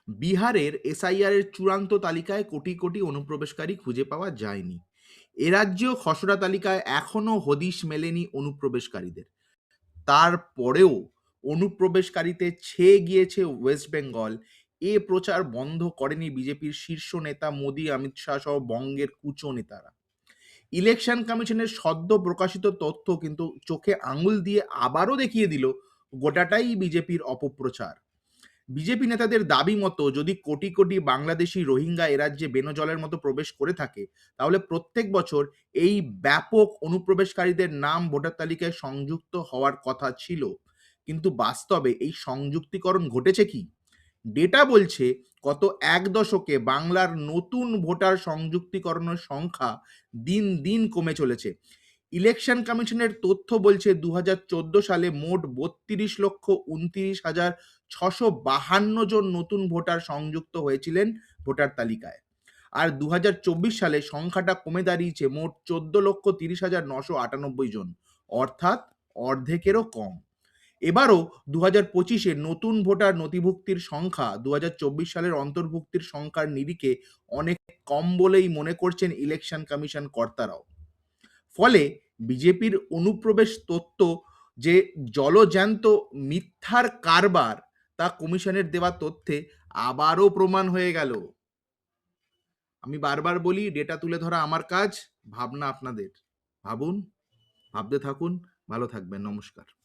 বিহারের এসআইআর এর চূড়ান্ত তালিকায় কোটি কোটি অনুপ্রবেশকারী খুঁজে পাওয়া যায়নি। এ রাজ্যেও খসড়া তালিকায় এখনো হদিশ মেলেনি অনুপ্রবেশকারীদের। তারপরেও অনুপ্রবেশকারীতে ছেয়ে গিয়েছে ওয়েস্ট বেঙ্গল। এ প্রচার বন্ধ করেনি বিজেপির শীর্ষ নেতা মোদী, অমিত শাহ সহ বঙ্গের কুচো নেতারা। ইলেকশন কমিশনের সদ্য প্রকাশিত তথ্য কিন্তু চোখে আঙুল দিয়ে আবারও দেখিয়ে দিল গোটাটাই বিজেপির অপপ্রচার। বিজেপি নেতাদের দাবি মতো যদি কোটি কোটি বাংলাদেশি রোহিঙ্গা এ রাজ্যে বেনজলের মতো প্রবেশ করে থাকে, তাহলে প্রত্যেক বছর এই ব্যাপক অনুপ্রবেশকারীদের নাম ভোটার তালিকায় সংযুক্ত হওয়ার কথা ছিল। কিন্তু বাস্তবে এই সংযুক্তিকরণ ঘটেছে কি? ডেটা বলছে গত এক দশকে বাংলার নতুন ভোটার সংযুক্তিকরণের সংখ্যা দিন দিন কমে চলেছে। ইলেকশন কমিশনের তথ্য বলছে 2014 সালে মোট 32,29,652 জন নতুন ভোটার সংযুক্ত হয়েছিলেন ভোটার তালিকায়। আর 2024 সালে সংখ্যাটা কমে দাঁড়িয়েছে মোট 14,30,998 জন, অর্থাৎ অর্ধেকেরও কম। এবারও 2025-এ নতুন ভোটার নথিভুক্তির সংখ্যা 2024 সালের অন্তর্ভুক্তির সংখ্যার নিরিখে অনেক কম বলেই মনে করছেন ইলেকশন কমিশন কর্তারাও। ফলে বিজেপির অনুপ্রবেশ তত্ত্ব যে জলজ্যান্ত মিথ্যার কারবার, তা কমিশনের দেওয়া তথ্যে আবারও প্রমাণ হয়ে গেল। আমি বারবার বলি, ডেটা তুলে ধরা আমার কাজ, ভাবনা আপনাদের। ভাবুন, ভাবতে থাকুন, ভালো থাকবেন। নমস্কার।